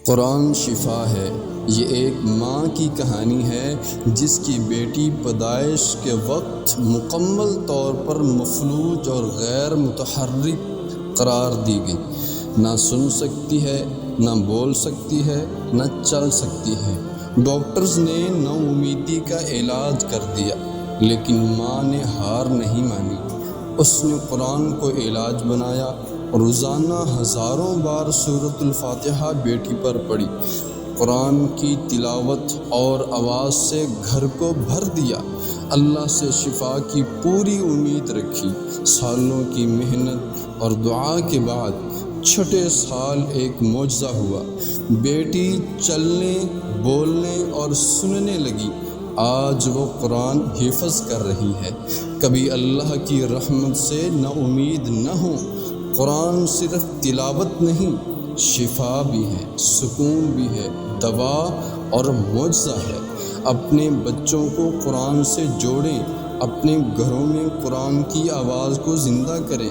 قرآن شفا ہے۔ یہ ایک ماں کی کہانی ہے جس کی بیٹی پیدائش کے وقت مکمل طور پر مفلوج اور غیر متحرک قرار دی گئی۔ نہ سن سکتی ہے، نہ بول سکتی ہے، نہ چل سکتی ہے۔ ڈاکٹرز نے نا امیدی کا علاج کر دیا، لیکن ماں نے ہار نہیں مانی۔ اس نے قرآن کو علاج بنایا۔ روزانہ ہزاروں بار سورۃ الفاتحہ بیٹی پر پڑھی، قرآن کی تلاوت اور آواز سے گھر کو بھر دیا۔ اللہ سے شفا کی پوری امید رکھی۔ سالوں کی محنت اور دعا کے بعد چھٹے سال ایک معجزہ ہوا۔ بیٹی چلنے، بولنے اور سننے لگی۔ آج وہ قرآن حفظ کر رہی ہے۔ کبھی اللہ کی رحمت سے نا امید نہ ہو۔ قرآن صرف تلاوت نہیں، شفا بھی ہے، سکون بھی ہے، دوا اور معجزہ ہے۔ اپنے بچوں کو قرآن سے جوڑیں، اپنے گھروں میں قرآن کی آواز کو زندہ کریں۔